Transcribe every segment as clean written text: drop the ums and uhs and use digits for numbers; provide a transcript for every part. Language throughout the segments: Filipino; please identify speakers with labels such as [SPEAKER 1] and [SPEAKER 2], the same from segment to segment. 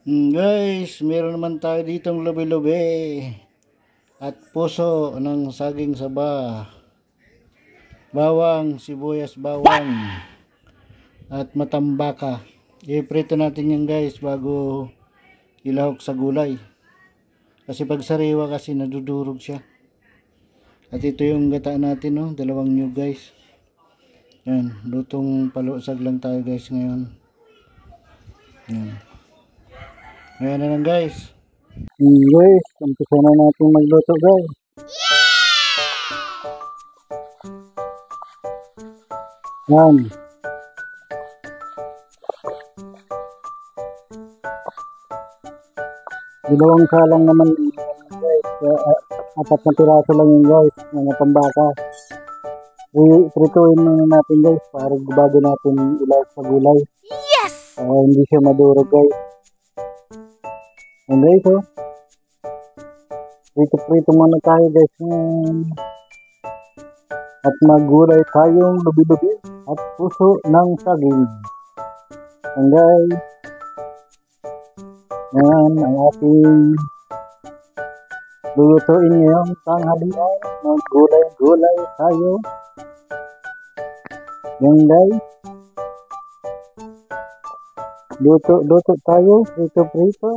[SPEAKER 1] Guys, meron naman tayo ditong lubi-lubi at puso ng saging saba, bawang, sibuyas bawang at matambaka. Iprito natin yan guys bago ilahok sa gulay. Kasi pag sariwa kasi nadudurog siya. At ito yung gata natin, no? Dalawang nyug guys. Yan, lutong palusag lang tayo guys ngayon. Yan. Ayan na lang guys. Guys, umpisa na natin magluto guys. Yan. Dalawang salang naman guys. Apat na piraso lang yun guys. Mga pambaka. I-prituin muna natin guys para bago natin ilawag sa gulay.
[SPEAKER 2] Yes!
[SPEAKER 1] Hindi siya madurog guys. Yan guys, oh. Prito muna tayo guys. At magulay tayong lubi-lubi at puso ng saging. Yan guys. Yan ang ating lulutuin ngayong tanghalian. Magulay-gulay tayo. Yan guys. Luto tayo. Prito.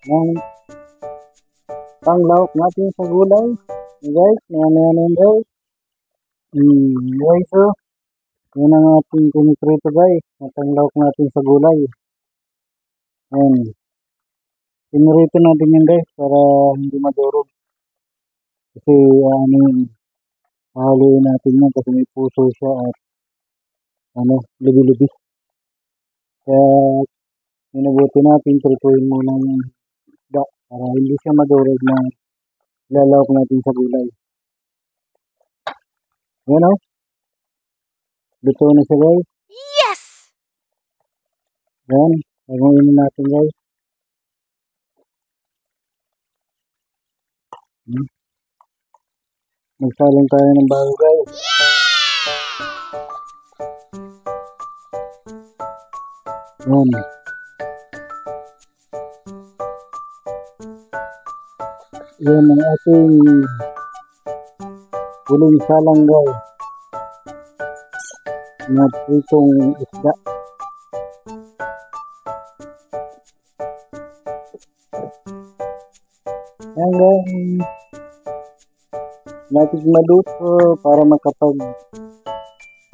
[SPEAKER 1] Yan. Panglawak natin sa gulay. Guys, yan guys. Guys, oh. Yan ang ating piniprito guys. Panglawak natin sa gulay. Yan. Pinirito natin yan guys para hindi madurog. Kasi haluin natin yan kasi may puso siya at lubi-lubi. Kaya minabuti natin, prituin muna yung isda para hindi siya madurog na lalawak natin sa gulay. Yan o. Luto na siya guys.
[SPEAKER 2] Yes!
[SPEAKER 1] Yan. Haluin natin guys. Magsalong tayo ng bago guys. Yan. Yan ang ating huling salang guys. Pritong isda. Yan guys. Natin maluto para makapag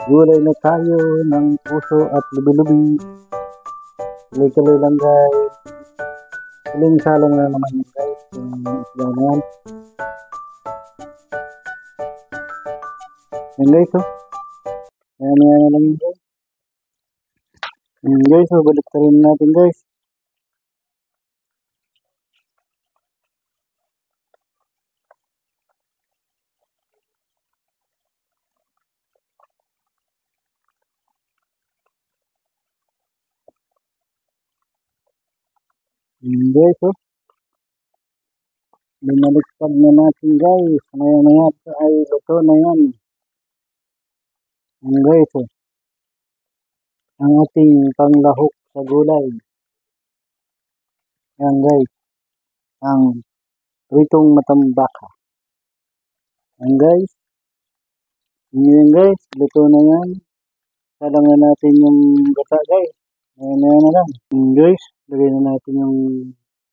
[SPEAKER 1] gulay na tayo ng puso at lubi-lubi. Tuloy-tuloy lang guys. Huling salang na naman yun guys. Isda na yan. Yan guys, oh. Yan na lang yun guys. Yan guys, oh. Balik ka rin natin guys. Yan guys, oh. Binaliktad na natin guys. Maya ay luto na yan. Yan guys, oh. Ang ating panglahok sa gulay. Yan guys. Ang pritong matambaka. Yan guys. Yan guys. Luto na yan. Salangan natin yung gata guys. Ayan na lang. Yan guys. Lagay na natin yung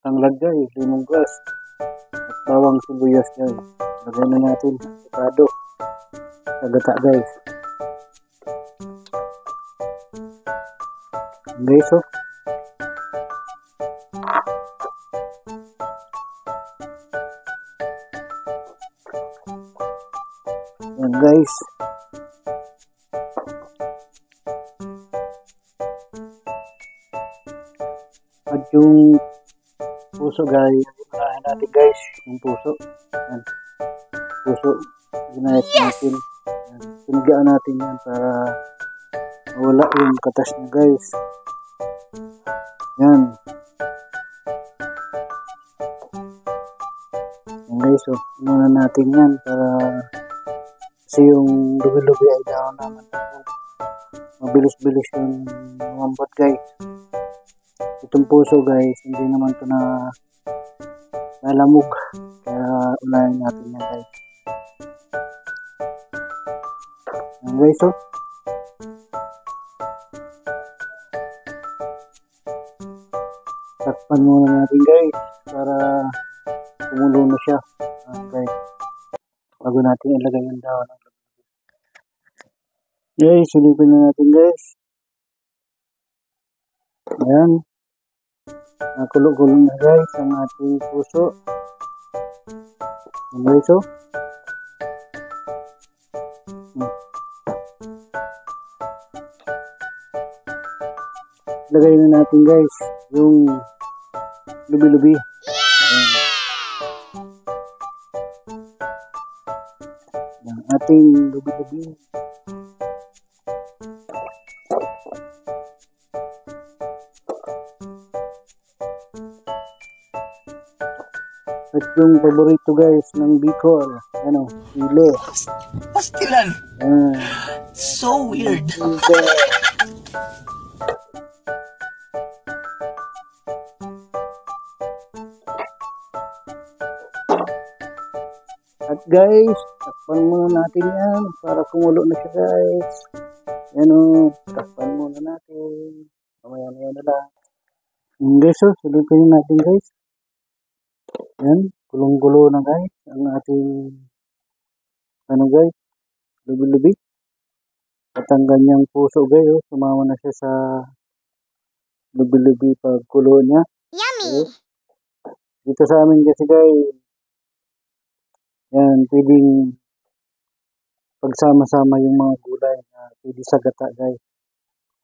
[SPEAKER 1] tanglad guys. Lemongrass. At bawang sibuyas guys. Lagay na natin. Avocado. Sa gata guys. Yan guys, oh. Yan guys. At yung puso guys, unahin natin guys, yung puso. Yan. Puso, ginayat natin. Yan. Pinigaan natin yan para mawala yung katas niya guys. Yan. Yan guys, so, muna natin yan para kasi yung lubi-lubi ay daw naman mabilis-bilis yung umambot guys. Itong puso guys, hindi naman to na nalamog. Kaya unahin natin yan guys. Yan guys oh. Takpan muna natin guys para kumulo na siya. Okay. Bago natin ilagay yung dahon. Guys, silipin na natin guys. Ayan. Nakulo-kulo na guys ang ating puso. Ayan guys oh. Lagay na natin guys yung lubi-lubi. Ayan. Ang ating lubi-lubi. At yung paborito guys ng Bicol, ano, sili.
[SPEAKER 2] Pastilan.
[SPEAKER 1] Ayan.
[SPEAKER 2] So weird.
[SPEAKER 1] At guys, takpan muna natin yan para kumulo na siya guys. Yan o, takpan muna natin. Mamaya na yan na lang. Guys o, silipin natin guys. Yan, kulong-kulo na guys. Ang ating, ano guys, lubi-lubi. At ang ganyang puso guys o, sumama na siya sa lubi-lubi pag kulo niya.
[SPEAKER 3] Yummy!
[SPEAKER 1] Dito sa amin kasi guys, yan, pwedeng pagsama-sama yung mga gulay na pwede sa gata guys.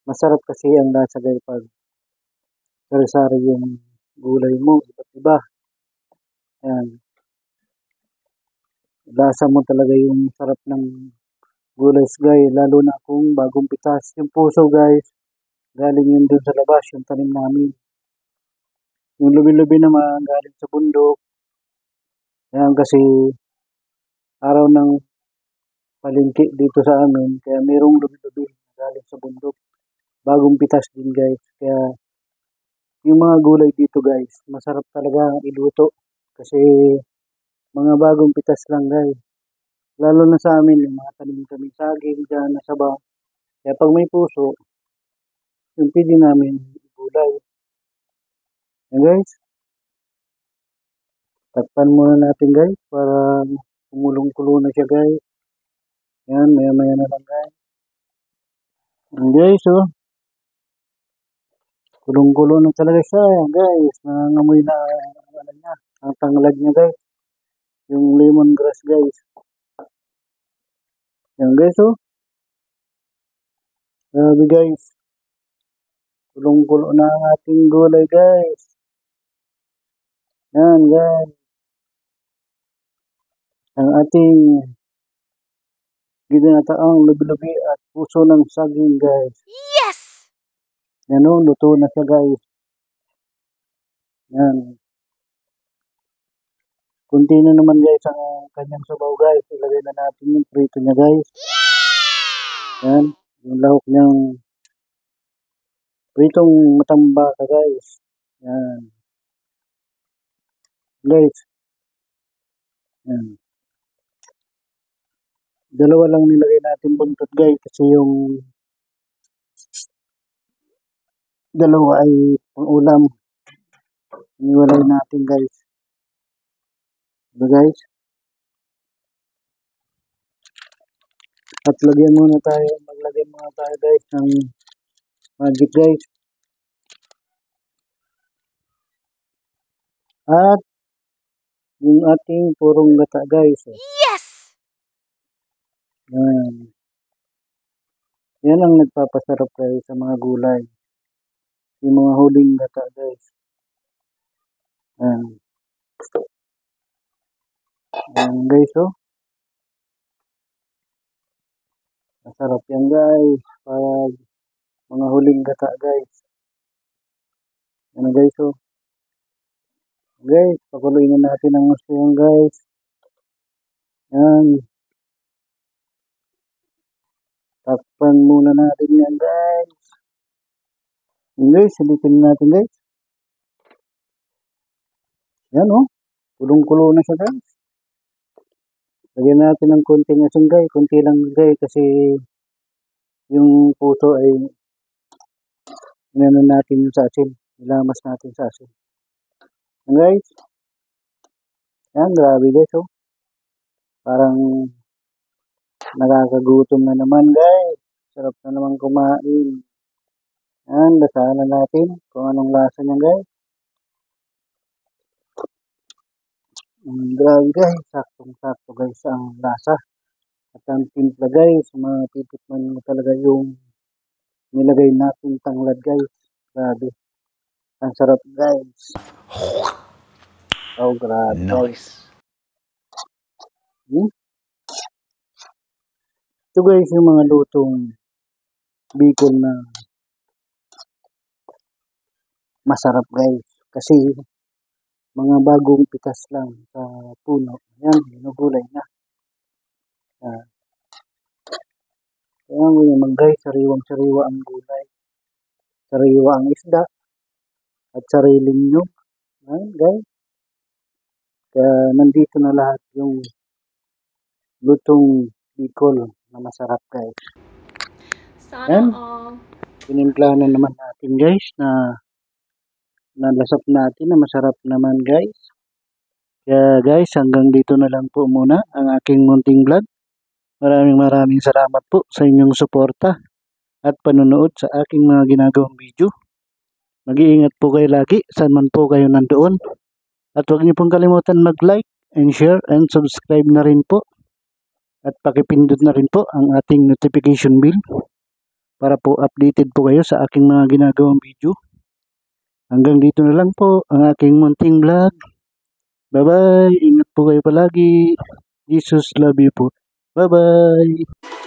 [SPEAKER 1] Masarap kasi ang lasa guys pag sari-sari yung gulay mo, iba't iba. Yan. Lasa mo talaga yung sarap ng gulay guys, lalo na kung bagong pitas. Yung puso guys, galing yun dun sa labas, yung tanim namin. Yung lubi-lubi naman, galing sa bundok. Yan kasi araw ng palengke dito sa amin, kaya mayroong lubi-lubi galing sa bundok. Bagong pitas din guys, kaya yung mga gulay dito guys, masarap talaga iluto kasi mga bagong pitas lang guys. Lalo na sa amin, yung mga tanim kami saging dyan na saba. Kaya pag may puso, yung pwede namin gulay. Yan guys, takpan muna natin guys para kumulong-kulo na siya guys. Yan, maya-maya na lang guys. Yan guys oh. Kulong-kulo na talaga siya guys. Nangangamoy na ano niya, ang tanglad niya guys. Yung lemongrass guys. Yan guys oh. Grabe guys. Kulong-kulo na ang ating gulay guys. Yan guys. Ang ating ginataang lubi-lubi at puso ng saging guys.
[SPEAKER 3] Yes!
[SPEAKER 1] Yan o, luto na siya guys. Yan. Kunti na naman guys ang kanyang sabaw guys. Ilagay na natin yung prito niya guys. Yan. Yung lahok niyang pritong matambaka guys. Yan. Guys. Yan. Dalawa lang nilagay natin buntot guys kasi yung dalawa ay pang ulam. Iniwalay natin guys. Diba guys? At maglagay muna tayo guys ng magic guys. At yung ating purong gata guys.
[SPEAKER 3] Yes!
[SPEAKER 1] Yan. Yan ang nagpapasarap guys sa mga gulay. Yung mga huling gata guys. Yan. Yan guys oh. Masarap yan guys. Pag mga huling gata guys. Yan guys oh. Guys, pakuluin na natin ang gusto yan guys. Yan. Takpan muna natin yan guys. Yan guys, silipin natin guys. Yan oh, kulong-kulo na siya guys. Lagyan natin ng konting asin guys, konti lang guys kasi yung puso ay inano natin yung sa asin. Ilamas natin sa asin. Yan guys. Yan, grabe guys oh. Parang nakakagutom na naman guys. Sarap na naman kumain. Yan, lasahan natin kung anong lasa niya guys. Grabe guys, saktong-sakto guys ang lasa. At ang timpla guys, matitikman mo talaga yung nilagay natin tanglad guys. Grabe. Ang sarap guys. Oh, grabe guys. Ito guys yung mga lutong Bicol na masarap guys. Kasi mga bagong pitas lang sa puno. Yan, ginugulay na. Kaya mo naman guys, sariwang-sariwa ang gulay. Sariwa ang isda. At sariling nyug. Yan guys. Kaya nandito na lahat yung lutong Bicol na masarap guys.
[SPEAKER 3] Sana all.
[SPEAKER 1] Pinimplahan na naman natin guys na nalasap natin na masarap naman guys. Kaya guys, hanggang dito na lang po muna ang aking munting vlog. Maraming salamat po sa inyong suporta at panonood sa aking mga ginagawang video. Mag-iingat po kayo lagi saan man po kayo nandoon. At huwag niyo pong kalimutan mag-like and share and subscribe na rin po. At pakipindot na rin po ang ating notification bell para po updated po kayo sa aking mga ginagawang video. Hanggang dito na lang po ang aking munting vlog. Bye-bye! Ingat po kayo palagi. Jesus love you po. Bye-bye!